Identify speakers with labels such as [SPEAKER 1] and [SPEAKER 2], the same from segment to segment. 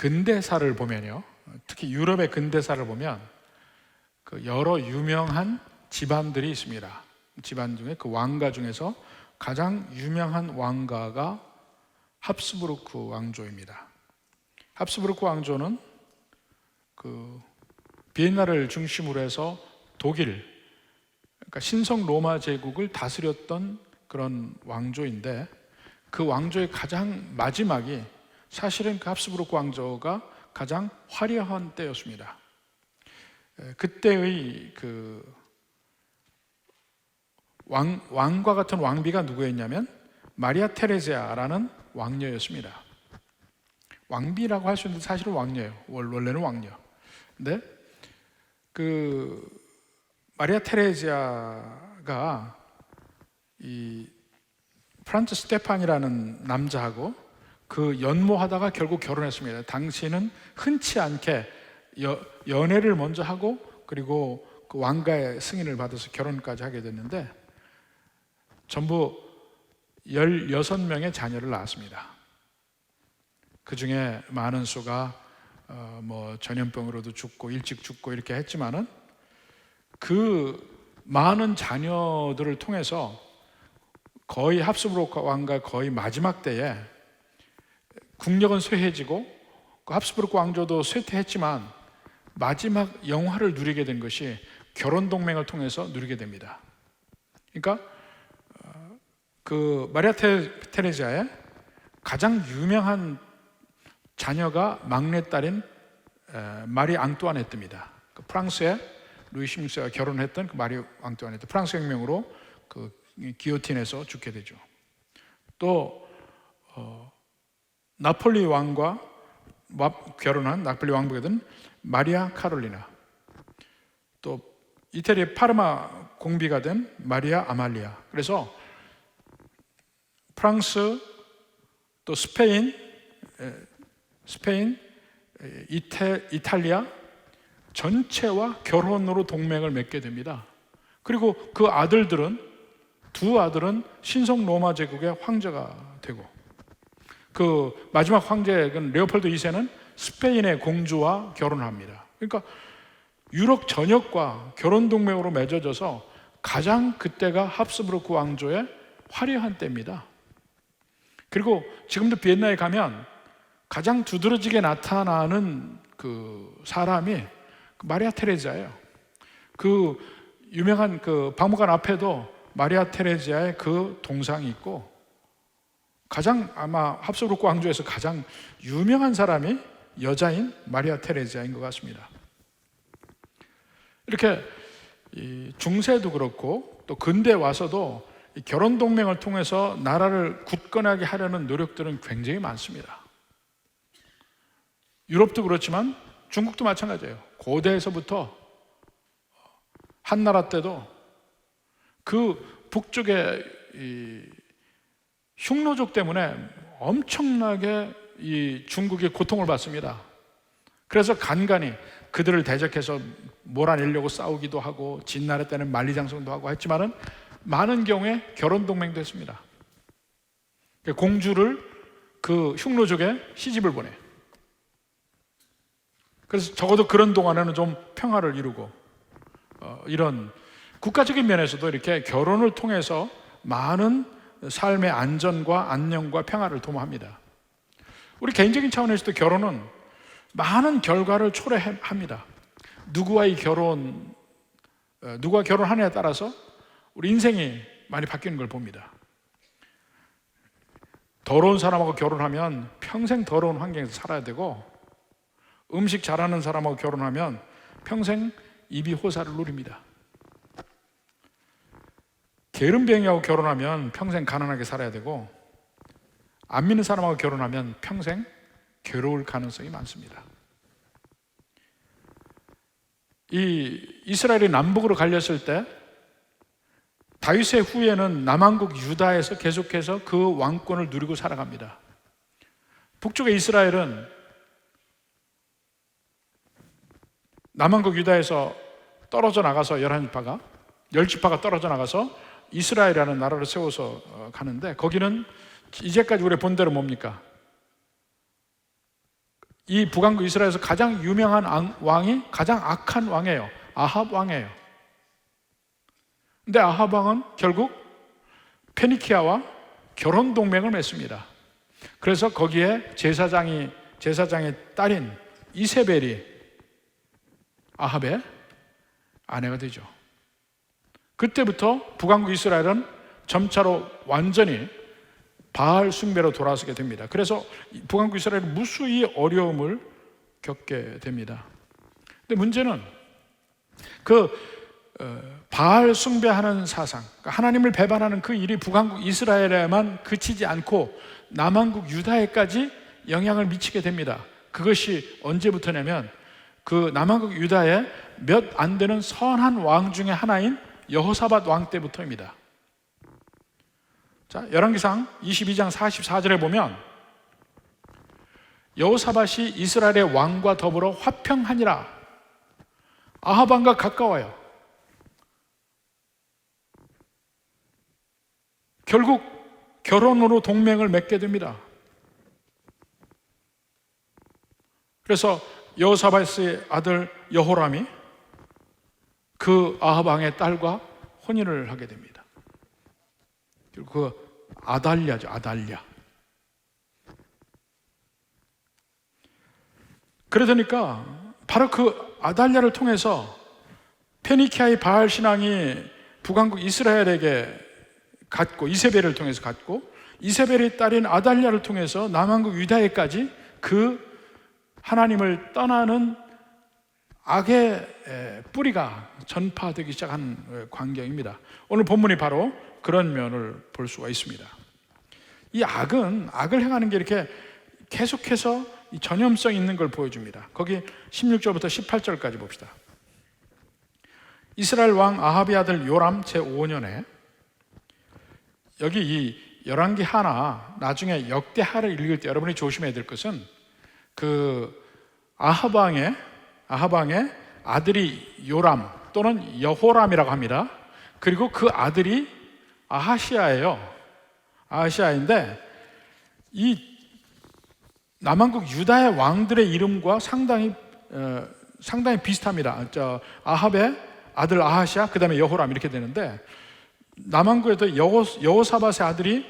[SPEAKER 1] 근대사를 보면요, 특히 유럽의 근대사를 보면 그 여러 유명한 집안들이 있습니다. 집안 중에 그 왕가 중에서 가장 유명한 왕가가 합스부르크 왕조입니다. 합스부르크 왕조는 그 비엔나를 중심으로 해서 독일, 그러니까 신성 로마 제국을 다스렸던 그런 왕조인데, 그 왕조의 가장 마지막이 사실은 그 합스부르크 왕조가 가장 화려한 때였습니다. 그때의 그 왕과 같은 왕비가 누구였냐면 마리아 테레지아라는 왕녀였습니다. 왕비라고 할 수 있는데 사실은 왕녀예요. 원래는 왕녀. 근데 그 마리아 테레지아가 이 프란츠 스테판이라는 남자하고 그 연모하다가 결국 결혼했습니다. 당시는 흔치 않게 연애를 먼저 하고 그리고 그 왕가의 승인을 받아서 결혼까지 하게 됐는데 전부 16명의 자녀를 낳았습니다. 그 중에 많은 수가 전염병으로도 죽고 일찍 죽고 이렇게 했지만은 그 많은 자녀들을 통해서 거의 합스부르크 왕가 거의 마지막 때에 국력은 쇠해지고 그 합스부르크 왕조도 쇠퇴했지만 마지막 영화를 누리게 된 것이 결혼 동맹을 통해서 누리게 됩니다. 그러니까 그 마리아 테레지아의 가장 유명한 자녀가 막내딸인 마리 앙뚜아네트입니다. 그 프랑스의 루이 16세와 결혼했던 그 마리 앙뚜아네트, 프랑스 혁명으로 그 기요틴에서 죽게 되죠. 또 나폴리 왕과 결혼한 나폴리 왕비가 된 마리아 카롤리나, 또 이태리 파르마 공비가 된 마리아 아말리아. 그래서 프랑스, 또 스페인, 이탈리아 전체와 결혼으로 동맹을 맺게 됩니다. 그리고 그 두 아들은 신성 로마 제국의 황제가 되고, 그 마지막 황제 레오폴드 2세는 스페인의 공주와 결혼합니다. 그러니까 유럽 전역과 결혼 동맹으로 맺어져서 가장 그때가 합스부르크 왕조의 화려한 때입니다. 그리고 지금도 비엔나에 가면 가장 두드러지게 나타나는 그 사람이 마리아 테레지아예요. 그 유명한 그 박물관 앞에도 마리아 테레지아의 그 동상이 있고, 가장 아마 합스부르크 왕조에서 가장 유명한 사람이 여자인 마리아 테레지아인 것 같습니다. 이렇게 중세도 그렇고 또 근대 와서도 결혼 동맹을 통해서 나라를 굳건하게 하려는 노력들은 굉장히 많습니다. 유럽도 그렇지만 중국도 마찬가지예요. 고대에서부터 한나라 때도 그 북쪽의 흉노족 때문에 엄청나게 이 중국이 고통을 받습니다. 그래서 간간히 그들을 대적해서 몰아내려고 싸우기도 하고 진나라 때는 만리장성도 하고 했지만은 많은 경우에 결혼 동맹도 했습니다. 공주를 그 흉노족에 시집을 보내. 그래서 적어도 그런 동안에는 좀 평화를 이루고 이런 국가적인 면에서도 이렇게 결혼을 통해서 많은 삶의 안전과 안녕과 평화를 도모합니다. 우리 개인적인 차원에서도 결혼은 많은 결과를 초래합니다. 누구와 결혼하느냐에 따라서 우리 인생이 많이 바뀌는 걸 봅니다. 더러운 사람하고 결혼하면 평생 더러운 환경에서 살아야 되고, 음식 잘하는 사람하고 결혼하면 평생 이비호사를 누립니다. 게으름뱅이하고 결혼하면 평생 가난하게 살아야 되고, 안 믿는 사람하고 결혼하면 평생 괴로울 가능성이 많습니다. 이 이스라엘이 남북으로 갈렸을 때 다윗의 후예는 남왕국 유다에서 계속해서 그 왕권을 누리고 살아갑니다. 북쪽의 이스라엘은 남왕국 유다에서 떨어져 나가서 10지파가 떨어져 나가서 이스라엘이라는 나라를 세워서 가는데, 거기는 이제까지 우리 본 대로 뭡니까? 이 북왕국 이스라엘에서 가장 유명한 왕이 가장 악한 왕이에요. 아합 왕이에요. 근데 아합 왕은 결국 페니키아와 결혼 동맹을 맺습니다. 그래서 거기에 제사장의 딸인 이세벨이 아합의 아내가 되죠. 그때부터 북왕국 이스라엘은 점차로 완전히 바알 숭배로 돌아서게 됩니다. 그래서 북왕국 이스라엘은 무수히 어려움을 겪게 됩니다. 근데 문제는 바알 숭배하는 사상, 하나님을 배반하는 그 일이 북왕국 이스라엘에만 그치지 않고 남왕국 유다에까지 영향을 미치게 됩니다. 그것이 언제부터냐면 그 남왕국 유다에 몇 안 되는 선한 왕 중에 하나인 여호사밧 왕 때부터입니다. 자, 열왕기상 22장 44절에 보면 여호사밧이 이스라엘의 왕과 더불어 화평하니라. 아합 왕과 가까워요. 결국 결혼으로 동맹을 맺게 됩니다. 그래서 여호사밧의 아들 여호람이 그 아합 왕의 딸과 혼인을 하게 됩니다. 그리고 그 아달랴죠, 아달랴. 그러니까 바로 그 아달랴를 통해서 페니키아의 바알 신앙이 북왕국 이스라엘에게 갔고, 이세벨을 통해서 갔고, 이세벨의 딸인 아달랴를 통해서 남왕국 유다에까지 그 하나님을 떠나는 악의 뿌리가 전파되기 시작한 광경입니다. 오늘 본문이 바로 그런 면을 볼 수가 있습니다. 이 악을 행하는 게 이렇게 계속해서 이 전염성 있는 걸 보여줍니다. 거기 16절부터 18절까지 봅시다. 이스라엘 왕 아합의 아들 요람 제5년에, 여기 이 열왕기 하나 나중에 역대하를 읽을 때 여러분이 조심해야 될 것은 그 아합 왕의 아들이 요람 또는 여호람이라고 합니다. 그리고 그 아들이 아하시아예요. 아하시아인데 이 남왕국 유다의 왕들의 이름과 상당히 비슷합니다. 아합의 아들 아하시아, 그 다음에 여호람 이렇게 되는데, 남왕국에도 여호사밧의 아들이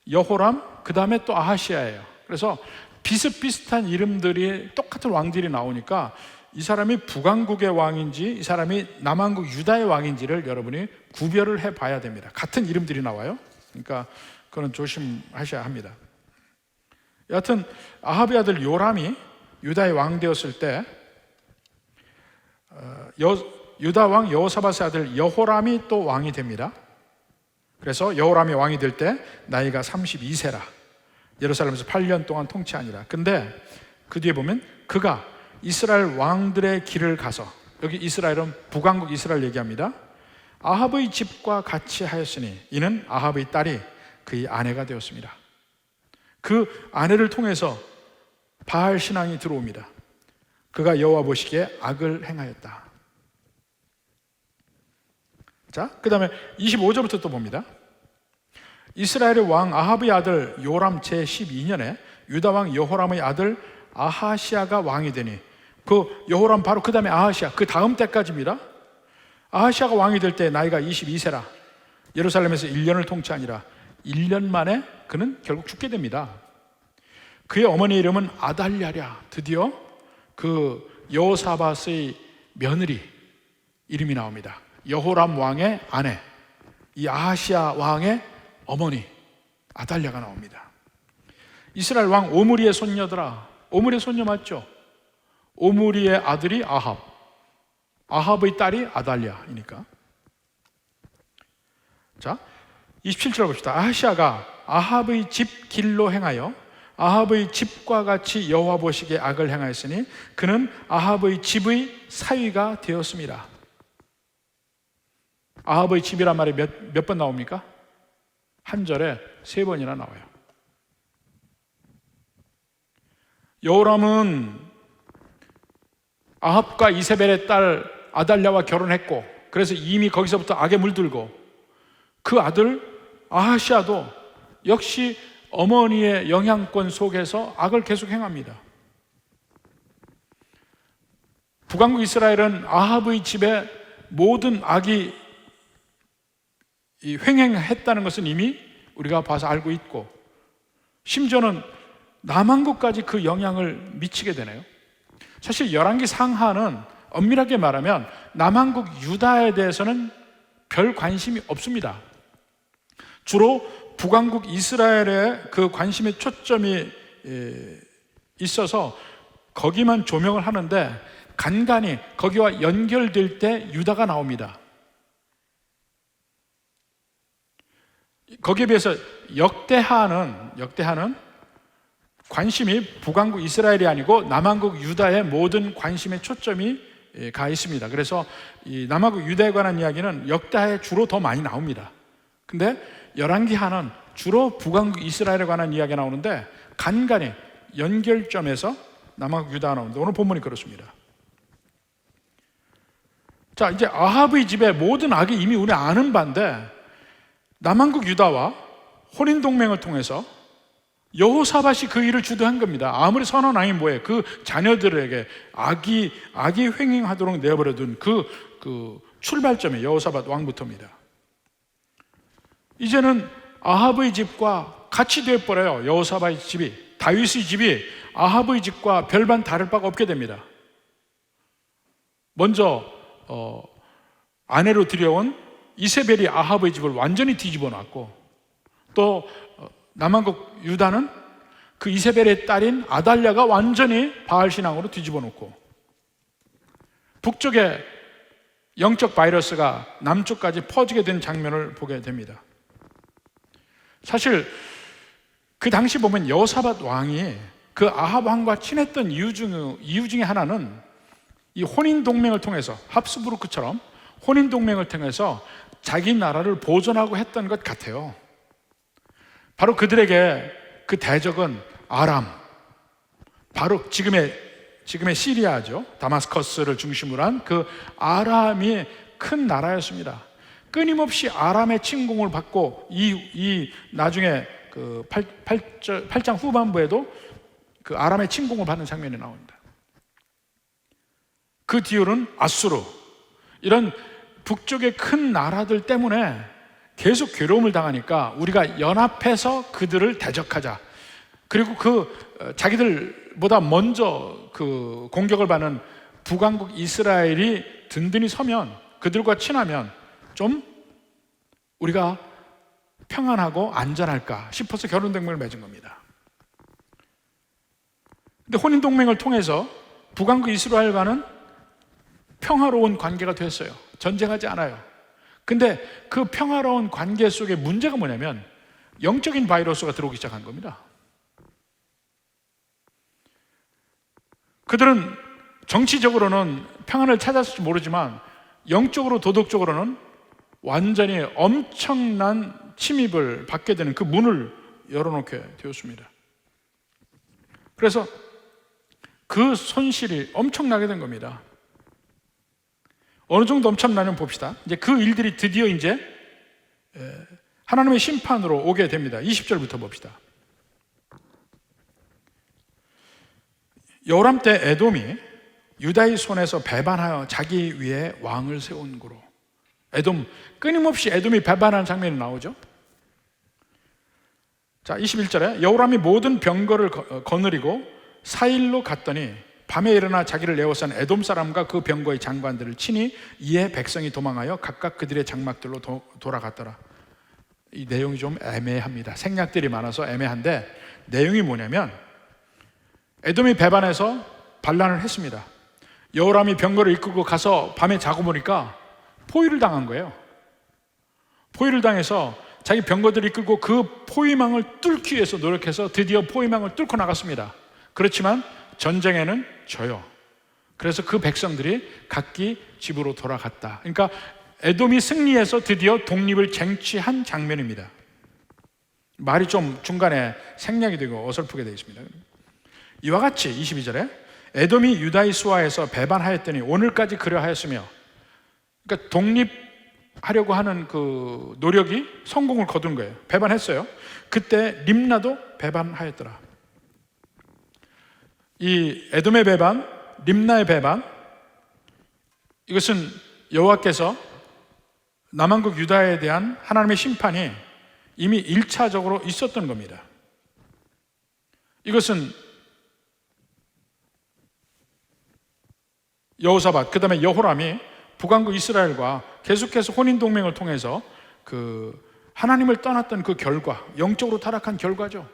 [SPEAKER 1] 여호람, 그 다음에 또 아하시아예요. 그래서 비슷비슷한 이름들이, 똑같은 왕들이 나오니까 이 사람이 북왕국의 왕인지 이 사람이 남왕국 유다의 왕인지를 여러분이 구별을 해봐야 됩니다. 같은 이름들이 나와요. 그러니까 그건 조심하셔야 합니다. 여하튼 아합의 아들 요람이 유다의 왕 되었을 때 유다 왕 여호사밧의 아들 여호람이 또 왕이 됩니다. 그래서 여호람이 왕이 될 때 나이가 32세라. 예루살렘에서 8년 동안 통치하니라. 근데 그 뒤에 보면 그가 이스라엘 왕들의 길을 가서, 여기 이스라엘은 북왕국 이스라엘 얘기합니다. 아합의 집과 같이 하였으니 이는 아합의 딸이 그의 아내가 되었습니다. 그 아내를 통해서 바알 신앙이 들어옵니다. 그가 여호와 보시기에 악을 행하였다. 자, 그 다음에 25절부터 또 봅니다. 이스라엘의 왕 아합의 아들 요람 제12년에 유다 왕 여호람의 아들 아하시아가 왕이 되니, 그 여호람 바로 그 다음에 아하시아, 그 다음 때까지입니다. 아하시아가 왕이 될 때 나이가 22세라. 예루살렘에서 1년을 통치하니라. 1년 만에 그는 결국 죽게 됩니다. 그의 어머니 이름은 아달랴랴. 드디어 그 여호사밧의 며느리 이름이 나옵니다. 여호람 왕의 아내, 이 아하시아 왕의 어머니 아달랴가 나옵니다. 이스라엘 왕 오므리의 손녀더라. 오므리의 손녀 맞죠? 오므리의 아들이 아합, 아합의 딸이 아달랴이니까. 자, 27절 봅시다. 아하시아가 아합의 집 길로 행하여 아합의 집과 같이 여호와 보시기에 악을 행하였으니 그는 아합의 집의 사위가 되었습니다. 아합의 집이란 말이 몇 번 나옵니까? 한 절에 3번이나 나와요. 여호람은 아합과 이세벨의 딸 아달랴와 결혼했고, 그래서 이미 거기서부터 악에 물들고, 그 아들 아하시아도 역시 어머니의 영향권 속에서 악을 계속 행합니다. 북왕국 이스라엘은 아합의 집에 모든 악이 횡행했다는 것은 이미 우리가 봐서 알고 있고, 심지어는 남왕국까지 그 영향을 미치게 되네요. 사실 열왕기 상하는 엄밀하게 말하면 남왕국 유다에 대해서는 별 관심이 없습니다. 주로 북왕국 이스라엘에 그 관심의 초점이 있어서 거기만 조명을 하는데, 간간히 거기와 연결될 때 유다가 나옵니다. 거기에 비해서 역대하는 관심이 북왕국 이스라엘이 아니고 남왕국 유다의 모든 관심의 초점이 가 있습니다. 그래서 이 남왕국 유다에 관한 이야기는 역대하에 주로 더 많이 나옵니다. 근데 열왕기하는 주로 북왕국 이스라엘에 관한 이야기가 나오는데, 간간히 연결점에서 남왕국 유다가 나오는데, 오늘 본문이 그렇습니다. 자, 이제 아합의 집에 모든 악이 이미 우리 아는 바인데, 남왕국 유다와 혼인동맹을 통해서 여호사밧이 그 일을 주도한 겁니다. 아무리 선한 왕이 뭐해, 그 자녀들에게 악이 횡행하도록 내버려둔 그 출발점이 여호사밧 왕부터입니다. 이제는 아합의 집과 같이 되어버려요. 여호사밧의 집이, 다윗의 집이 아합의 집과 별반 다를 바가 없게 됩니다. 먼저 아내로 들여온 이세벨이 아합의 집을 완전히 뒤집어 놨고, 또 남왕국 유다는 그 이세벨의 딸인 아달랴가 완전히 바알 신앙으로 뒤집어 놓고, 북쪽에 영적 바이러스가 남쪽까지 퍼지게 된 장면을 보게 됩니다. 사실 그 당시 보면 여호사밧 왕이 그 아합 왕과 친했던 이유 중에 하나는 이 혼인 동맹을 통해서, 합스부르크처럼 혼인 동맹을 통해서 자기 나라를 보존하고 했던 것 같아요. 바로 그들에게 그 대적은 아람, 바로 지금의 시리아죠. 다마스커스를 중심으로 한 그 아람이 큰 나라였습니다. 끊임없이 아람의 침공을 받고, 이 나중에 그 8장 후반부에도 그 아람의 침공을 받는 장면이 나옵니다. 그 뒤로는 아수르, 이런 북쪽의 큰 나라들 때문에 계속 괴로움을 당하니까 우리가 연합해서 그들을 대적하자. 그리고 자기들보다 먼저 그 공격을 받는 북왕국 이스라엘이 든든히 서면, 그들과 친하면 좀 우리가 평안하고 안전할까 싶어서 결혼동맹을 맺은 겁니다. 근데 혼인동맹을 통해서 북왕국 이스라엘과는 평화로운 관계가 됐어요. 전쟁하지 않아요. 근데 그 평화로운 관계 속에 문제가 뭐냐면 영적인 바이러스가 들어오기 시작한 겁니다. 그들은 정치적으로는 평안을 찾았을지 모르지만 영적으로, 도덕적으로는 완전히 엄청난 침입을 받게 되는 그 문을 열어놓게 되었습니다. 그래서 그 손실이 엄청나게 된 겁니다. 어느 정도 엄청나면 봅시다. 이제 그 일들이 드디어 이제 하나님의 심판으로 오게 됩니다. 20절부터 봅시다. 여호람 때 에돔이 유다의 손에서 배반하여 자기 위에 왕을 세운 고로. 에돔, 끊임없이 에돔이 배반하는 장면이 나오죠. 자, 21절에 여호람이 모든 병거를 거느리고 사일로 갔더니 밤에 일어나 자기를 에워싼 에돔 사람과 그 병거의 장관들을 치니 이에 백성이 도망하여 각각 그들의 장막들로 돌아갔더라. 이 내용이 좀 애매합니다. 생략들이 많아서 애매한데, 내용이 뭐냐면 에돔이 배반해서 반란을 했습니다. 여호람이 병거를 이끌고 가서 밤에 자고 보니까 포위를 당한 거예요. 포위를 당해서 자기 병거들을 이끌고 그 포위망을 뚫기 위해서 노력해서 드디어 포위망을 뚫고 나갔습니다. 그렇지만 전쟁에는 져요. 그래서 그 백성들이 각기 집으로 돌아갔다. 그러니까 에돔이 승리해서 드디어 독립을 쟁취한 장면입니다. 말이 좀 중간에 생략이 되고 어설프게 되어 있습니다. 이와 같이 22절에 에돔이 유다의 수하에서 배반하였더니 오늘까지 그러하였으며, 그러니까 독립하려고 하는 그 노력이 성공을 거둔 거예요. 배반했어요. 그때 림나도 배반하였더라. 이 에돔의 배반, 림나의 배반, 이것은 여호와께서 남한국 유다에 대한 하나님의 심판이 이미 1차적으로 있었던 겁니다. 이것은 여호사밧, 그 다음에 여호람이 북왕국 이스라엘과 계속해서 혼인동맹을 통해서 하나님을 떠났던 그 결과, 영적으로 타락한 결과죠.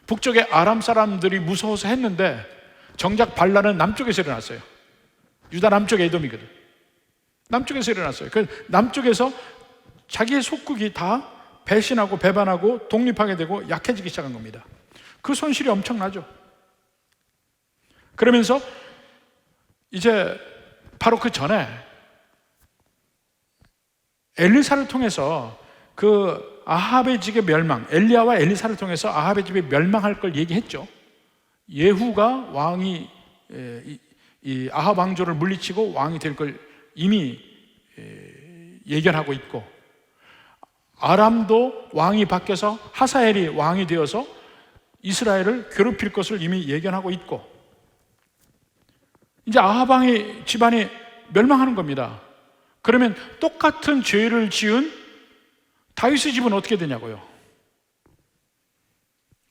[SPEAKER 1] 북쪽의 아람 사람들이 무서워서 했는데 정작 반란은 남쪽에서 일어났어요. 유다 남쪽 에돔이거든. 남쪽에서 일어났어요. 그 남쪽에서 자기의 속국이 다 배신하고 배반하고 독립하게 되고 약해지기 시작한 겁니다. 그 손실이 엄청나죠. 그러면서 이제 바로 그 전에 엘리사를 통해서 그 아합의 집의 멸망, 엘리야와 엘리사를 통해서 아합의 집이 멸망할 걸 얘기했죠. 예후가 왕이 이 아합 왕조를 물리치고 왕이 될 걸 이미 예견하고 있고, 아람도 왕이 바뀌어서 하사엘이 왕이 되어서 이스라엘을 괴롭힐 것을 이미 예견하고 있고, 이제 아합 왕의 집안이 멸망하는 겁니다. 그러면 똑같은 죄를 지은 다윗의 집은 어떻게 되냐고요?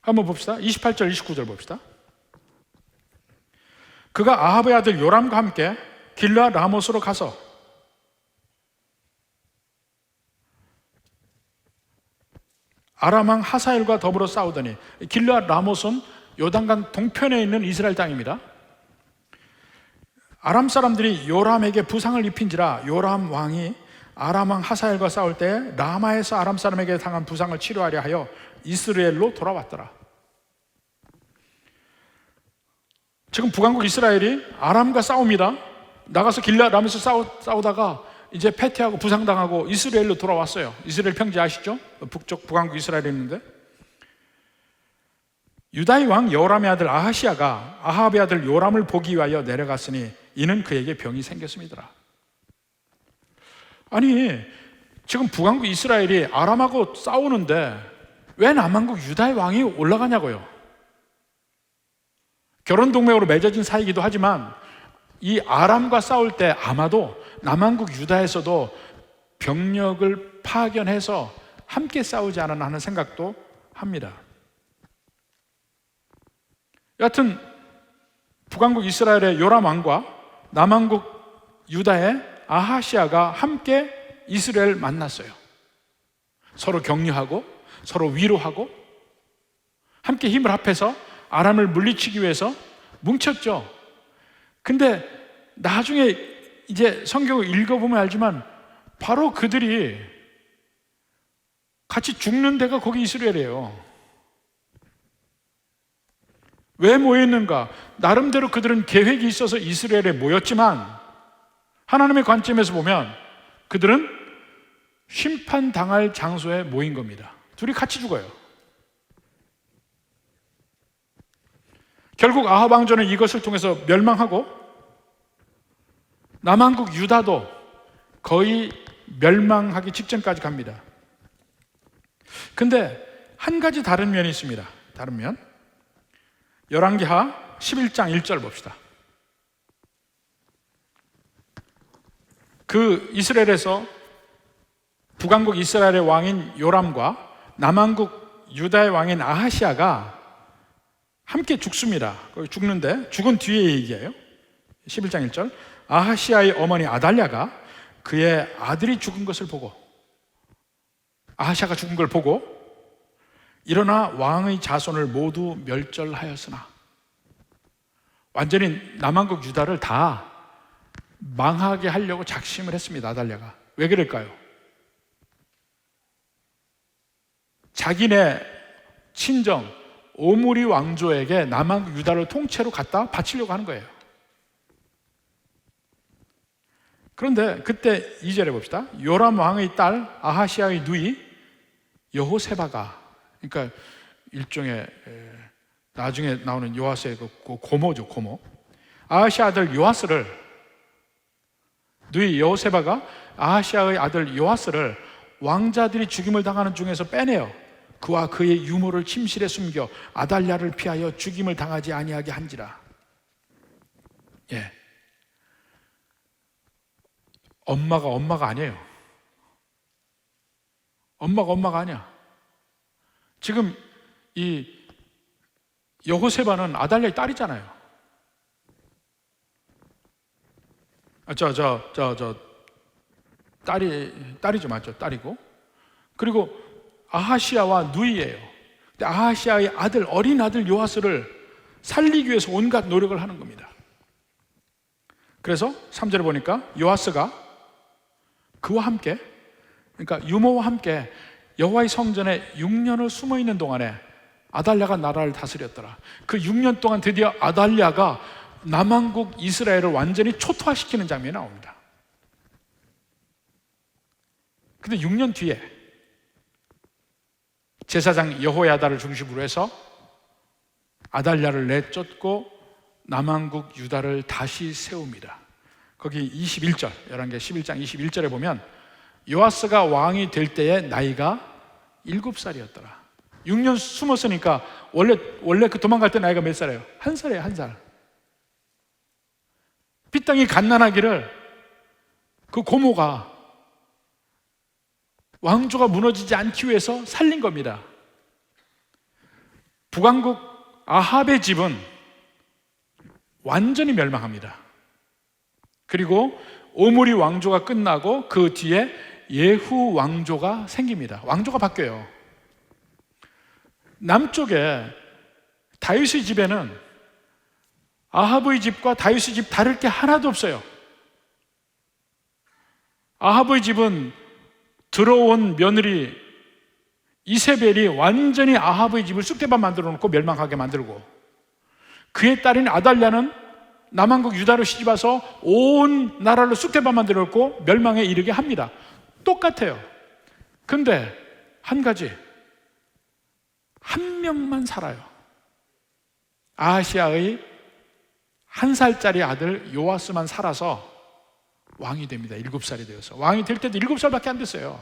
[SPEAKER 1] 한번 봅시다. 28절 29절 봅시다. 그가 아합의 아들 요람과 함께 길르앗 라못으로 가서 아람 왕 하사엘과 더불어 싸우더니, 길르앗 라못은 요단강 동편에 있는 이스라엘 땅입니다. 아람 사람들이 요람에게 부상을 입힌지라 요람 왕이 아람 왕 하사엘과 싸울 때 라마에서 아람 사람에게 당한 부상을 치료하려 하여 이스라엘로 돌아왔더라. 지금 북왕국 이스라엘이 아람과 싸웁니다. 나가서 길르앗 라못에서 싸우다가 이제 패퇴하고 부상당하고 이스라엘로 돌아왔어요. 이스라엘 평지 아시죠? 북쪽 북왕국 이스라엘에 있는데, 유다의 왕 여호람의 아들 아하시야가 아합의 아들 요람을 보기 위하여 내려갔으니 이는 그에게 병이 생겼음이더라. 아니, 지금 북왕국 이스라엘이 아람하고 싸우는데 왜 남왕국 유다의 왕이 올라가냐고요. 결혼 동맹으로 맺어진 사이이기도 하지만 이 아람과 싸울 때 아마도 남왕국 유다에서도 병력을 파견해서 함께 싸우지 않았나 하는 생각도 합니다. 여하튼 북왕국 이스라엘의 요람 왕과 남왕국 유다의 아하시야가 함께 이스라엘 만났어요. 서로 격려하고 서로 위로하고 함께 힘을 합해서 아람을 물리치기 위해서 뭉쳤죠. 근데 나중에 이제 성경을 읽어보면 알지만 바로 그들이 같이 죽는 데가 거기 이스라엘이에요. 왜 모였는가? 나름대로 그들은 계획이 있어서 이스라엘에 모였지만 하나님의 관점에서 보면 그들은 심판당할 장소에 모인 겁니다. 둘이 같이 죽어요. 결국 아합 왕조는 이것을 통해서 멸망하고 남왕국 유다도 거의 멸망하기 직전까지 갑니다. 근데 한 가지 다른 면이 있습니다. 다른 면. 열왕기하 11장 1절 봅시다. 그 이스라엘에서 북왕국 이스라엘의 왕인 요람과 남왕국 유다의 왕인 아하시야가 함께 죽습니다. 죽는데 죽은 뒤에 얘기해요. 11장 1절. 아하시야의 어머니 아달랴가 그의 아들이 죽은 것을 보고, 아하시야가 죽은 걸 보고 일어나 왕의 자손을 모두 멸절하였으나, 완전히 남왕국 유다를 다 망하게 하려고 작심을 했습니다. 아달랴가. 왜 그럴까요? 자기네 친정 오므리 왕조에게 남왕국 유다를 통째로 갖다 바치려고 하는 거예요. 그런데 그때 2절에 봅시다. 요람 왕의 딸 아하시야의 누이 여호세바가, 그러니까 일종의 나중에 나오는 요아스의 그 고모죠, 고모. 아하시야 아들 요아스를, 누이 여호세바가 아하시야의 아들 요아스를 왕자들이 죽임을 당하는 중에서 빼내요. 그와 그의 유모를 침실에 숨겨 아달랴를 피하여 죽임을 당하지 아니하게 한지라. 예. 엄마가 아니에요. 엄마가 아니야. 지금 이 여호세바는 아달랴의 딸이잖아요. 딸이죠, 맞죠? 딸이고. 그리고 아하시아와 누이예요. 근데 아하시아의 아들, 어린 아들 요아스를 살리기 위해서 온갖 노력을 하는 겁니다. 그래서 3절에 보니까 요아스가 그와 함께, 그러니까 유모와 함께 여호와의 성전에 6년을 숨어 있는 동안에 아달랴가 나라를 다스렸더라. 그 6년 동안 드디어 아달랴가 남왕국 이스라엘을 완전히 초토화시키는 장면이 나옵니다. 근데 6년 뒤에 제사장 여호야다를 중심으로 해서 아달랴를 내쫓고 남왕국 유다를 다시 세웁니다. 거기 21절, 11개 11장 21절에 보면 요아스가 왕이 될 때에 나이가 7살이었더라. 6년 숨었으니까 원래 그 도망갈 때 나이가 몇 살이에요? 1살이에요, 1살. 핏땅이 갓난아기를 그 고모가 왕조가 무너지지 않기 위해서 살린 겁니다. 북왕국 아합의 집은 완전히 멸망합니다. 그리고 오므리 왕조가 끝나고 그 뒤에 예후 왕조가 생깁니다. 왕조가 바뀌어요. 남쪽에 다윗의 집에는 아합의 집과 다윗의 집 다를 게 하나도 없어요. 아합의 집은 들어온 며느리 이세벨이 완전히 아합의 집을 쑥대밭 만들어 놓고 멸망하게 만들고, 그의 딸인 아달랴는 남왕국 유다로 시집와서 온 나라를 쑥대밭 만들어 놓고 멸망에 이르게 합니다. 똑같아요. 근데 한 가지, 한 명만 살아요. 아하시아의 1살짜리 아들 요아스만 살아서 왕이 됩니다. 7살이 되어서. 왕이 될 때도 7살밖에 안 됐어요.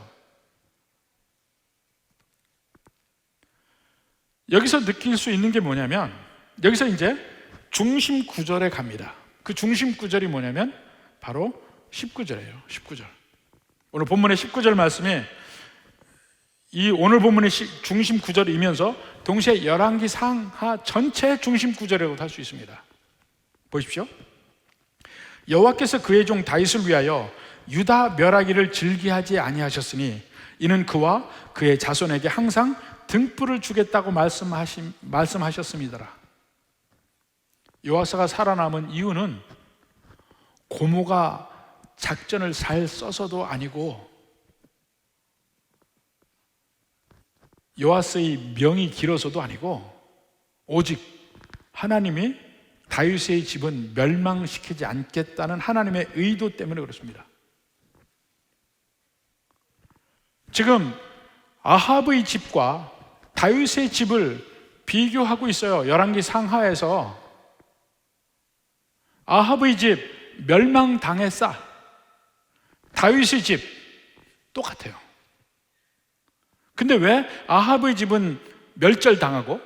[SPEAKER 1] 여기서 느낄 수 있는 게 뭐냐면, 여기서 이제 중심 구절에 갑니다. 그 중심 구절이 뭐냐면 바로 19절이에요. 19절. 오늘 본문의 19절 말씀이 이 오늘 본문의 중심 구절이면서 동시에 열왕기 상하 전체의 중심 구절이라고 할 수 있습니다. 보십시오. 여호와께서 그의 종 다윗을 위하여 유다 멸하기를 즐기하지 아니하셨으니 이는 그와 그의 자손에게 항상 등불을 주겠다고 말씀하셨습니다. 요아스가 살아남은 이유는 고모가 작전을 잘 써서도 아니고, 요아스의 명이 길어서도 아니고, 오직 하나님이 다윗의 집은 멸망시키지 않겠다는 하나님의 의도 때문에 그렇습니다. 지금 아합의 집과 다윗의 집을 비교하고 있어요. 열왕기 상하에서 아합의 집 멸망당했어. 다윗의 집 똑같아요. 근데 왜 아합의 집은 멸절당하고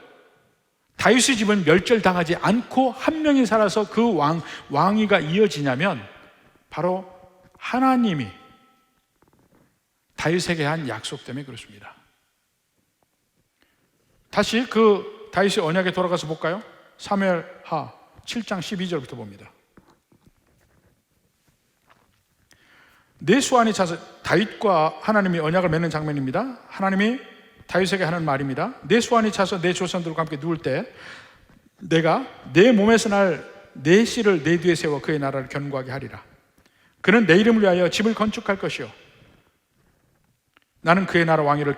[SPEAKER 1] 다윗의 집은 멸절당하지 않고 한 명이 살아서 그 왕위가 이어지냐면, 바로 하나님이 다윗에게 한 약속 때문에 그렇습니다. 다시 그 다윗의 언약에 돌아가서 볼까요? 사무엘하 7장 12절부터 봅니다. 내 수완이 차서, 다윗과 하나님이 언약을 맺는 장면입니다. 하나님이 다윗에게 하는 말입니다. 내 수완이 차서 내 조선들과 함께 누울 때 내가 내 몸에서 날 내 씨를 내 뒤에 세워 그의 나라를 견고하게 하리라. 그는 내 이름을 위하여 집을 건축할 것이요 나는 그의 나라 왕위를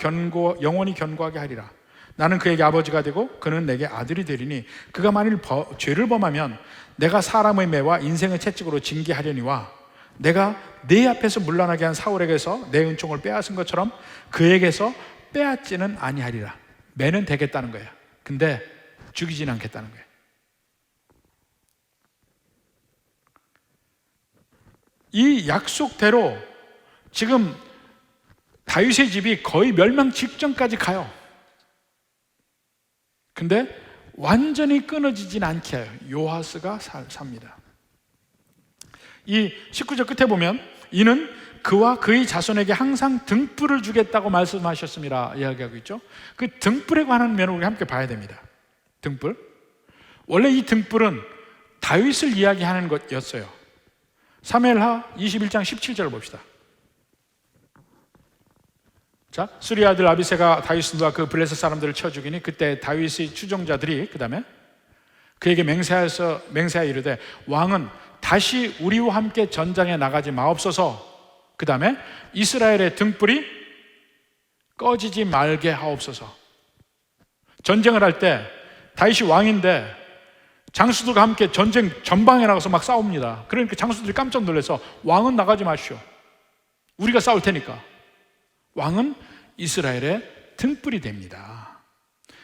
[SPEAKER 1] 영원히 견고하게 하리라. 나는 그에게 아버지가 되고 그는 내게 아들이 되리니 그가 만일 죄를 범하면 내가 사람의 매와 인생의 채찍으로 징계하려니와 내가 내 앞에서 문란하게 한 사울에게서 내 은총을 빼앗은 것처럼 그에게서 빼앗지는 아니하리라. 매는 되겠다는 거야. 근데 죽이진 않겠다는 거야. 이 약속대로 지금 다윗의 집이 거의 멸망 직전까지 가요. 근데 완전히 끊어지진 않게 해요. 요아스가 삽니다. 이 19절 끝에 보면 이는 그와 그의 자손에게 항상 등불을 주겠다고 말씀하셨습니다 이야기하고 있죠. 그 등불에 관한 면을 우리 함께 봐야 됩니다. 등불, 원래 이 등불은 다윗을 이야기하는 것이었어요. 사무엘하 21장 17절을 봅시다. 자, 수리 아들 아비새가 다윗과 그 블레셋 사람들을 쳐 죽이니 그때 다윗의 추종자들이 그 다음에 그에게 맹세하여 이르되 왕은 다시 우리와 함께 전장에 나가지 마옵소서. 그 다음에 이스라엘의 등불이 꺼지지 말게 하옵소서. 전쟁을 할 때 다윗이 왕인데 장수들과 함께 전쟁 전방에 나가서 막 싸웁니다. 그러니까 장수들이 깜짝 놀라서 왕은 나가지 마시오, 우리가 싸울 테니까. 왕은 이스라엘의 등불이 됩니다.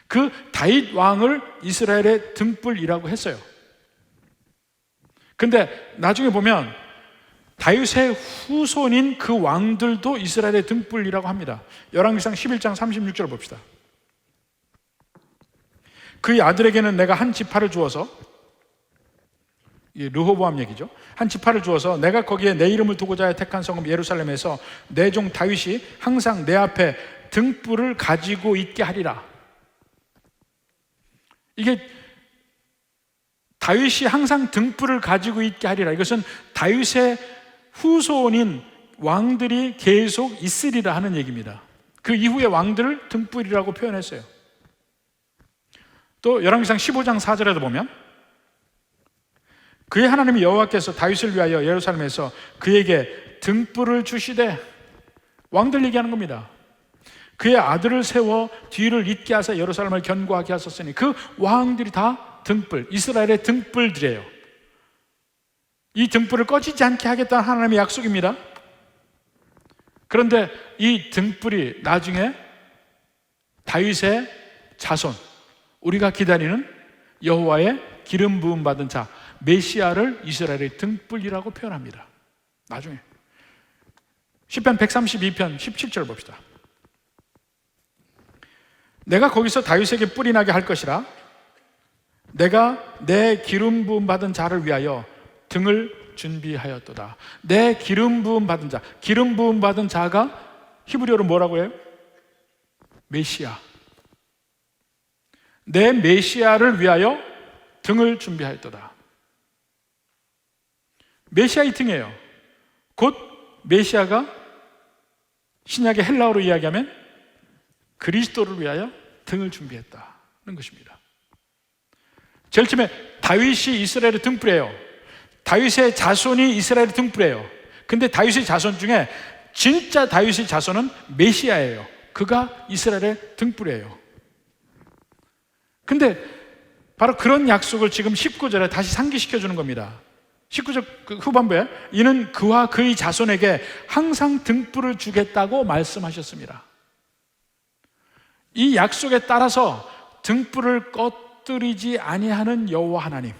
[SPEAKER 1] 그 다윗 왕을 이스라엘의 등불이라고 했어요. 근데 나중에 보면 다윗의 후손인 그 왕들도 이스라엘의 등불이라고 합니다. 열왕기상 11장 36절 봅시다. 그의 아들에게는 내가 한 지파를 주어서, 르호보암 얘기죠. 한 지파를 주어서 내가 거기에 내 이름을 두고자 택한 성읍 예루살렘에서 내 종 다윗이 항상 내 앞에 등불을 가지고 있게 하리라. 이게 다윗이 항상 등불을 가지고 있게 하리라, 이것은 다윗의 후손인 왕들이 계속 있으리라 하는 얘기입니다. 그 이후의 왕들을 등불이라고 표현했어요. 또 열왕기상 15장 4절에도 보면 그의 하나님 여호와께서 다윗을 위하여 예루살렘에서 그에게 등불을 주시되, 왕들 얘기하는 겁니다. 그의 아들을 세워 뒤를 잇게 하사 예루살렘을 견고하게 하셨으니 그 왕들이 다 등불, 이스라엘의 등불들이에요. 이 등불을 꺼지지 않게 하겠다는 하나님의 약속입니다. 그런데 이 등불이 나중에 다윗의 자손, 우리가 기다리는 여호와의 기름 부음 받은 자 메시아를 이스라엘의 등불이라고 표현합니다. 나중에 시편 132편 17절 봅시다. 내가 거기서 다윗에게 뿔이 나게 할 것이라. 내가 내 기름 부음 받은 자를 위하여 등을 준비하였도다. 내 기름 부음 받은 자, 기름 부음 받은 자가 히브리어로 뭐라고 해요? 메시아. 내 메시아를 위하여 등을 준비하였도다. 메시아의 등이에요. 곧 메시아가 신약의 헬라어로 이야기하면 그리스도를 위하여 등을 준비했다는 것입니다. 제일 처음에 다윗이 이스라엘의 등불이에요. 다윗의 자손이 이스라엘의 등불이에요. 근데 다윗의 자손 중에 진짜 다윗의 자손은 메시아예요. 그가 이스라엘의 등불이에요. 근데 바로 그런 약속을 지금 19절에 다시 상기시켜 주는 겁니다. 19절 후반부에 이는 그와 그의 자손에게 항상 등불을 주겠다고 말씀하셨습니다. 이 약속에 따라서 등불을 꺼뜨리지 아니하는 여호와 하나님.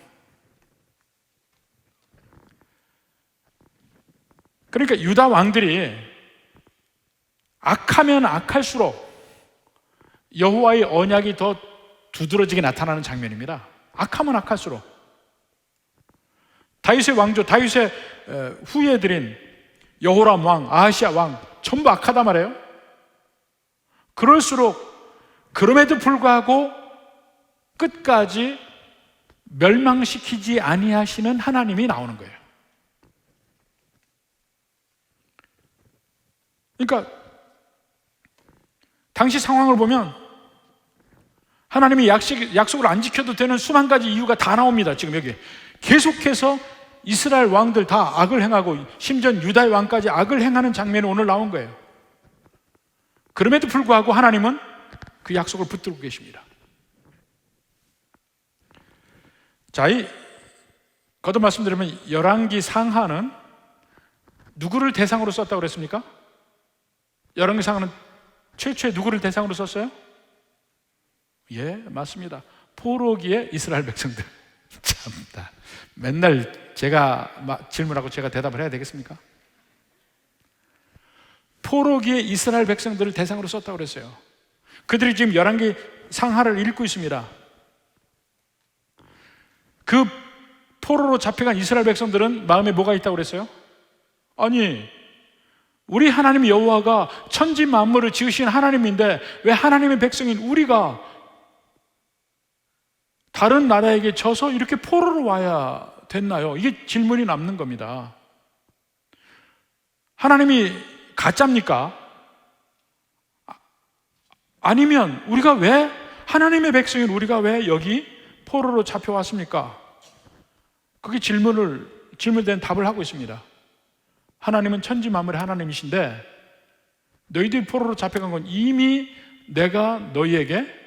[SPEAKER 1] 그러니까 유다 왕들이 악하면 악할수록 여호와의 언약이 더 두드러지게 나타나는 장면입니다. 악하면 악할수록. 다윗의 왕조, 다윗의 후예들인 여호람 왕, 아하시아 왕 전부 악하단 말이에요. 그럴수록 그럼에도 불구하고 끝까지 멸망시키지 아니하시는 하나님이 나오는 거예요. 그러니까 당시 상황을 보면 하나님이 약속을 안 지켜도 되는 수만 가지 이유가 다 나옵니다. 지금 여기 계속해서 이스라엘 왕들 다 악을 행하고 심지어 유다의 왕까지 악을 행하는 장면이 오늘 나온 거예요. 그럼에도 불구하고 하나님은 그 약속을 붙들고 계십니다. 자, 거듭 말씀드리면 열왕기 상하는 누구를 대상으로 썼다고 그랬습니까? 열왕기 상하는 최초에 누구를 대상으로 썼어요? 예, 맞습니다. 포로기의 이스라엘 백성들. 참다. 맨날 제가 질문하고 제가 대답을 해야 되겠습니까? 포로기의 이스라엘 백성들을 대상으로 썼다고 그랬어요. 그들이 지금 열왕기 상하를 읽고 있습니다. 그 포로로 잡혀간 이스라엘 백성들은 마음에 뭐가 있다고 그랬어요? 아니, 우리 하나님 여호와가 천지 만물을 지으신 하나님인데 왜 하나님의 백성인 우리가 다른 나라에게 져서 이렇게 포로로 와야 됐나요? 이게 질문이 남는 겁니다. 하나님이 가짜입니까? 아니면 우리가 왜, 하나님의 백성인 우리가 왜 여기 포로로 잡혀왔습니까? 그게 질문된 답을 하고 있습니다. 하나님은 천지 만물의 하나님이신데 너희들이 포로로 잡혀간 건 이미 내가 너희에게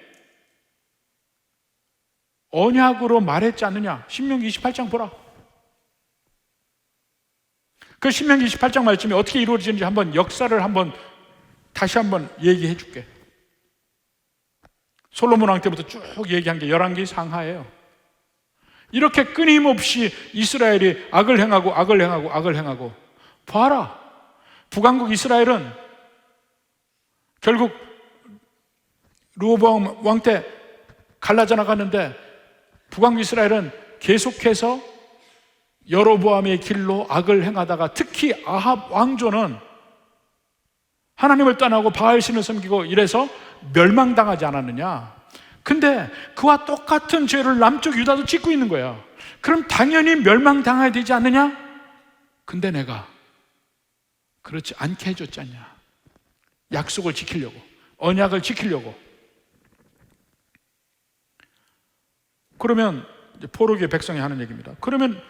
[SPEAKER 1] 언약으로 말했지 않느냐? 신명기 28장 보라. 그 신명기 28장 말씀이 어떻게 이루어지는지 한번 역사를 다시 한번 얘기해 줄게. 솔로몬 왕 때부터 쭉 얘기한 게 11개의 상하예요. 이렇게 끊임없이 이스라엘이 악을 행하고 봐라. 북왕국 이스라엘은 결국 르호보암 왕 때 갈라져 나갔는데 북왕국 이스라엘은 계속해서 여로보암의 길로 악을 행하다가 특히 아합 왕조는 하나님을 떠나고 바알신을 섬기고 이래서 멸망당하지 않았느냐? 근데 그와 똑같은 죄를 남쪽 유다도 짓고 있는 거야. 그럼 당연히 멸망당해야 되지 않느냐? 근데 내가 그렇지 않게 해줬지 않냐? 약속을 지키려고, 언약을 지키려고. 그러면 포로기의 백성이 하는 얘기입니다. 그러면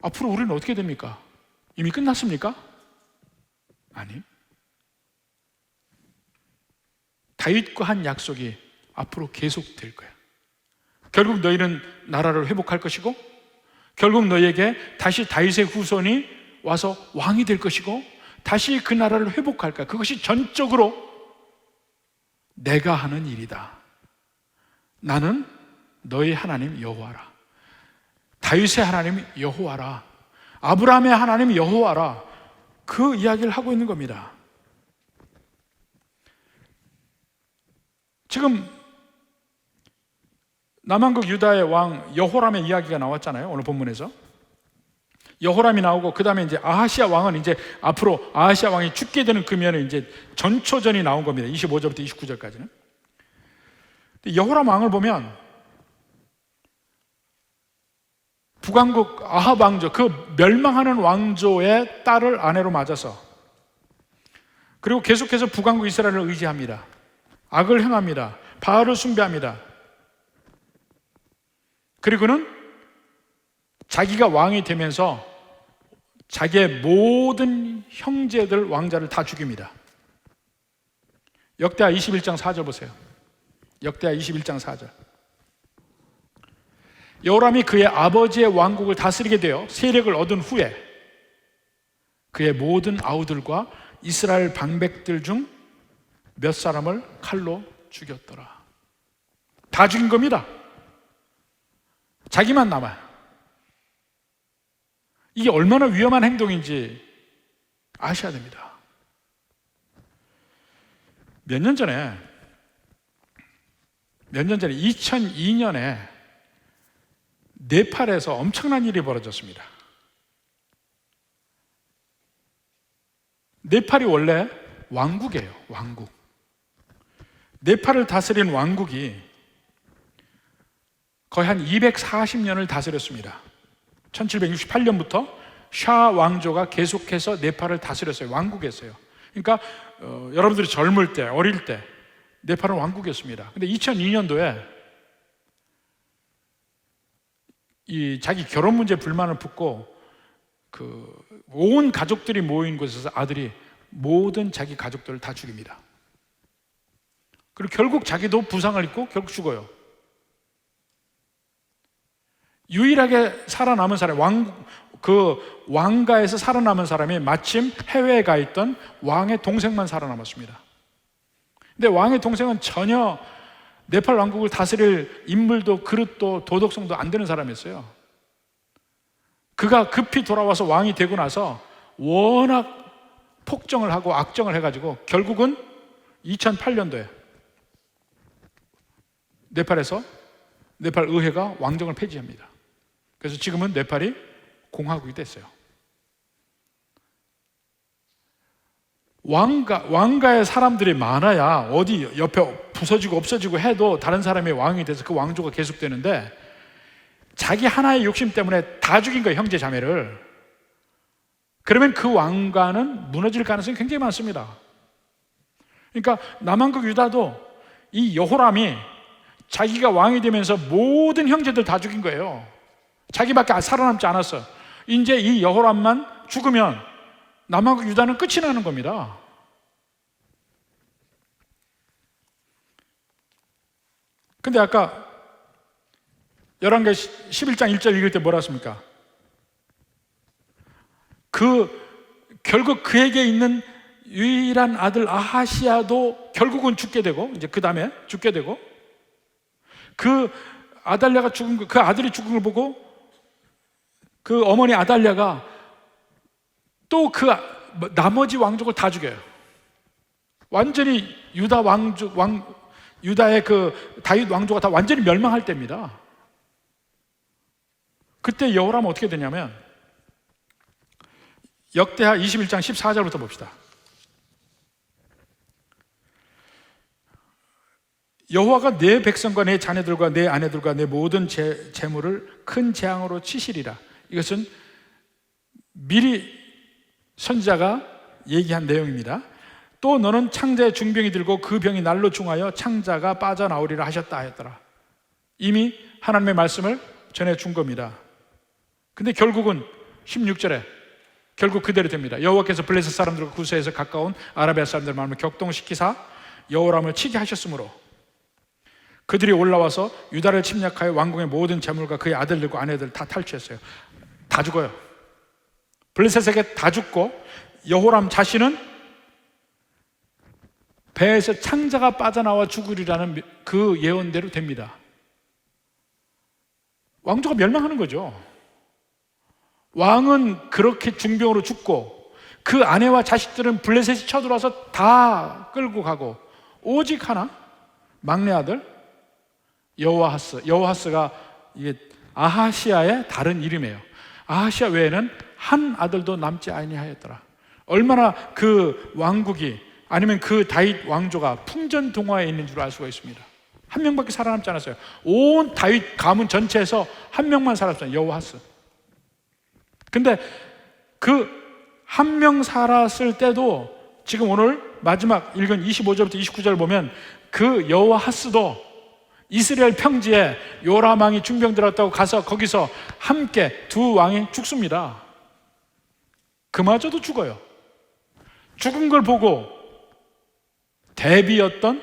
[SPEAKER 1] 앞으로 우리는 어떻게 됩니까? 이미 끝났습니까? 아니. 다윗과 한 약속이 앞으로 계속될 거야. 결국 너희는 나라를 회복할 것이고, 결국 너희에게 다시 다윗의 후손이 와서 왕이 될 것이고, 다시 그 나라를 회복할 거야. 그것이 전적으로 내가 하는 일이다. 나는 너희 하나님 여호와라. 다윗의 하나님 여호와라. 아브라함의 하나님 여호와라. 그 이야기를 하고 있는 겁니다. 지금 남왕국 유다의 왕 여호람의 이야기가 나왔잖아요. 오늘 본문에서 여호람이 나오고 그 다음에 이제 아하시아 왕은 이제 앞으로 아하시아 왕이 죽게 되는 금연에 이제 전초전이 나온 겁니다. 25절부터 29절까지는. 여호람 왕을 보면 북왕국 아합 왕조, 그 멸망하는 왕조의 딸을 아내로 맞아서, 그리고 계속해서 북왕국 이스라엘을 의지합니다. 악을 행합니다. 바알을 숭배합니다. 그리고는 자기가 왕이 되면서 자기의 모든 형제들 왕자를 다 죽입니다. 역대하 21장 4절 보세요. 역대하 21장 4절. 여호람이 그의 아버지의 왕국을 다스리게 되어 세력을 얻은 후에 그의 모든 아우들과 이스라엘 방백들 중 몇 사람을 칼로 죽였더라. 다 죽인 겁니다. 자기만 남아요. 이게 얼마나 위험한 행동인지 아셔야 됩니다. 몇 년 전에 2002년에 네팔에서 엄청난 일이 벌어졌습니다. 네팔이 원래 왕국이에요. 왕국. 네팔을 다스린 왕국이 거의 한 240년을 다스렸습니다. 1768년부터 샤 왕조가 계속해서 네팔을 다스렸어요. 왕국이었어요. 그러니까 여러분들이 젊을 때, 어릴 때 네팔은 왕국이었습니다. 근데 2002년도에 이 자기 결혼 문제 불만을 품고 온 가족들이 모인 곳에서 아들이 모든 자기 가족들을 다 죽입니다. 그리고 결국 자기도 부상을 입고 결국 죽어요. 유일하게 살아남은 사람, 왕가에서 살아남은 사람이 마침 해외에 가 있던 왕의 동생만 살아남았습니다. 근데 왕의 동생은 전혀 네팔 왕국을 다스릴 인물도 그릇도 도덕성도 안 되는 사람이었어요. 그가 급히 돌아와서 왕이 되고 나서 워낙 폭정을 하고 악정을 해가지고 결국은 2008년도에 네팔 의회가 왕정을 폐지합니다. 그래서 지금은 네팔이 공화국이 됐어요. 왕가의 사람들이 많아야 어디 옆에 부서지고 없어지고 해도 다른 사람이 왕이 돼서 그 왕조가 계속되는데, 자기 하나의 욕심 때문에 다 죽인 거예요, 형제 자매를. 그러면 그 왕가는 무너질 가능성이 굉장히 많습니다. 그러니까 남한국 유다도 이 여호람이 자기가 왕이 되면서 모든 형제들 다 죽인 거예요. 자기밖에 살아남지 않았어. 이제 이 여호람만 죽으면 남한국 유다는 끝이 나는 겁니다. 근데 아까 열왕기 11장 1절 읽을 때 뭐라 했습니까? 결국 그에게 있는 유일한 아들 아하시야도 결국은 죽게 되고, 이제 그 다음에 죽게 되고, 그 아달랴가 죽은 그 아들이 죽은 걸 보고 그 어머니 아달랴가 또 그 나머지 왕족을 다 죽여요. 완전히 유다의 그 다윗 왕조가 다 완전히 멸망할 때입니다. 그때 여호람은 어떻게 되냐면, 역대하 21장 14절부터 봅시다. 여호와가 내 백성과 내 자녀들과 내 아내들과 내 모든 재물을 큰 재앙으로 치시리라. 이것은 미리 선지자가 얘기한 내용입니다. 또 너는 창자의 중병이 들고 그 병이 날로 중하여 창자가 빠져나오리라 하셨다 하였더라. 이미 하나님의 말씀을 전해준 겁니다. 근데 결국은 16절에 결국 그대로 됩니다. 여호와께서 블레셋 사람들과 구스에서 가까운 아라비아 사람들을 마음을 격동시키사 여호람을 치게 하셨으므로 그들이 올라와서 유다를 침략하여 왕궁의 모든 재물과 그의 아들들과 아내들 다 탈취했어요. 다 죽어요. 블레셋에게 다 죽고, 여호람 자신은 배에서 창자가 빠져나와 죽으리라는 그 예언대로 됩니다. 왕조가 멸망하는 거죠. 왕은 그렇게 중병으로 죽고, 그 아내와 자식들은 블레셋이 쳐들어와서 다 끌고 가고, 오직 하나 막내 아들 여호아스가 이게 아하시야의 다른 이름이에요. 아하시야 외에는 한 아들도 남지 아니하였더라. 얼마나 그 왕국이, 아니면 그 다윗 왕조가 풍전등화에 있는 줄 알 수가 있습니다. 한 명밖에 살아남지 않았어요. 온 다윗 가문 전체에서 한 명만 살았어요. 여호아스. 근데 그 한 명 살았을 때도 지금 오늘 마지막 읽은 25절부터 29절 보면 그 여호아스도 이스라엘 평지에 요람 왕이 중병 들었다고 가서 거기서 함께 두 왕이 죽습니다. 그마저도 죽어요. 죽은 걸 보고 대비였던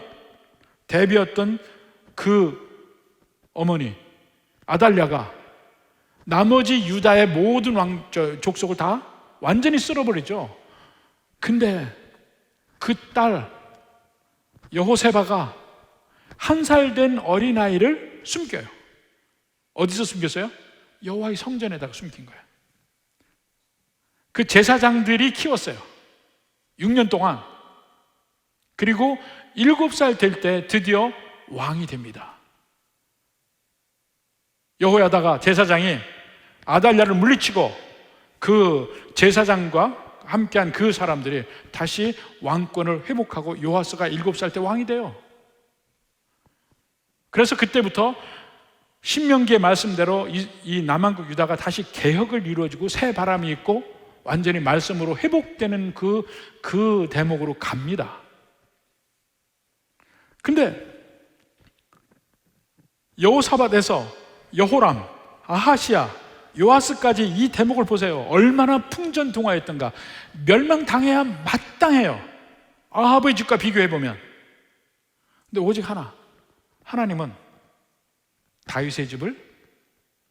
[SPEAKER 1] 그 어머니 아달랴가 나머지 유다의 모든 족속을 다 완전히 쓸어버리죠. 근데 그 딸 여호세바가 1살 된 어린아이를 숨겨요. 어디서 숨겼어요? 여호와의 성전에다가 숨긴 거예요. 그 제사장들이 키웠어요. 6년 동안. 그리고 7살 될 때 드디어 왕이 됩니다. 여호야다가 제사장이 아달랴를 물리치고 그 제사장과 함께한 그 사람들이 다시 왕권을 회복하고 요아스가 7살 때 왕이 돼요. 그래서 그때부터 신명기의 말씀대로 이 남한국 유다가 다시 개혁을 이루어지고 새 바람이 있고 완전히 말씀으로 회복되는 그 대목으로 갑니다. 근데 여호사밧에서 여호람, 아하시야, 요아스까지 이 대목을 보세요. 얼마나 풍전등화했던가. 멸망당해야 마땅해요. 아합의 집과 비교해보면. 근데 오직 하나님은 다윗의 집을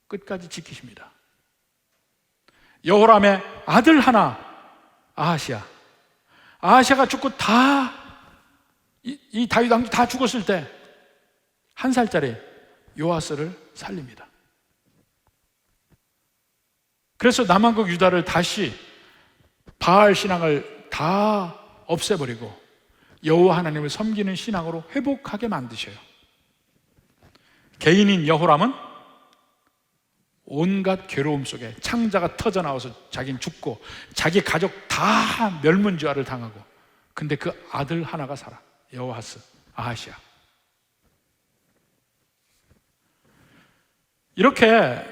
[SPEAKER 1] 끝까지 지키십니다. 여호람의 아들 하나 아하시야가 죽고 이 다윗 왕조 다 죽었을 때 1살짜리 요아스를 살립니다. 그래서 남한국 유다를 다시 바알 신앙을 다 없애버리고 여호와 하나님을 섬기는 신앙으로 회복하게 만드셔요. 개인인 여호람은 온갖 괴로움 속에 창자가 터져 나와서 자기는 죽고 자기 가족 다 멸문지화를 당하고 근데 그 아들 하나가 살아. 여호아스, 아하시아. 이렇게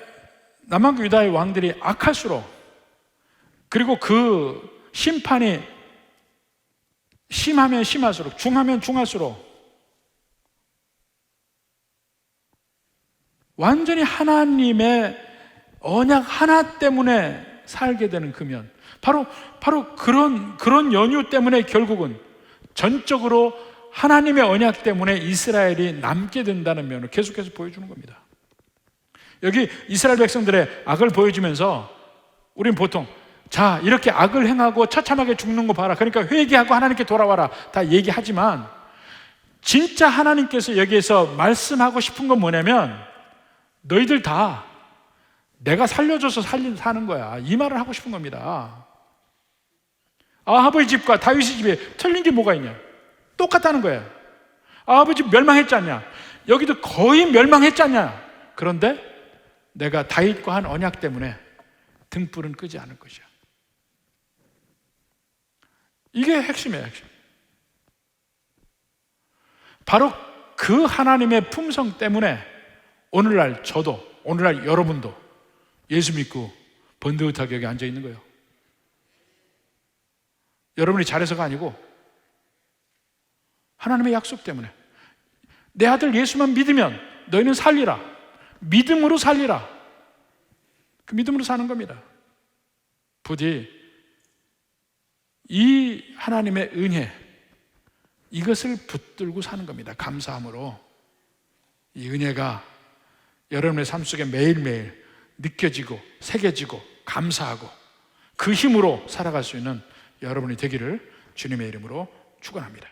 [SPEAKER 1] 남왕국 유다의 왕들이 악할수록, 그리고 그 심판이 심하면 심할수록, 중하면 중할수록 완전히 하나님의 언약 하나 때문에 살게 되는 그면, 바로 그런 연유 때문에 결국은 전적으로 하나님의 언약 때문에 이스라엘이 남게 된다는 면을 계속해서 보여주는 겁니다. 여기 이스라엘 백성들의 악을 보여주면서 우린 보통, 자, 이렇게 악을 행하고 처참하게 죽는 거 봐라, 그러니까 회개하고 하나님께 돌아와라, 다 얘기하지만 진짜 하나님께서 여기에서 말씀하고 싶은 건 뭐냐면, 너희들 다 내가 살려줘서 사는 거야, 이 말을 하고 싶은 겁니다. 아합의 집과 다윗의 집에 틀린 게 뭐가 있냐? 똑같다는 거예요. 아합의 집 멸망했지 않냐? 여기도 거의 멸망했지 않냐? 그런데 내가 다윗과 한 언약 때문에 등불은 끄지 않을 것이야. 이게 핵심이에요, 핵심. 바로 그 하나님의 품성 때문에 오늘날 저도, 오늘날 여러분도 예수 믿고 번듯하게 여기 앉아 있는 거예요. 여러분이 잘해서가 아니고 하나님의 약속 때문에. 내 아들 예수만 믿으면 너희는 살리라. 믿음으로 살리라. 그 믿음으로 사는 겁니다. 부디 이 하나님의 은혜, 이것을 붙들고 사는 겁니다. 감사함으로. 이 은혜가 여러분의 삶 속에 매일매일 느껴지고 새겨지고 감사하고 그 힘으로 살아갈 수 있는 여러분이 되기를 주님의 이름으로 축원합니다.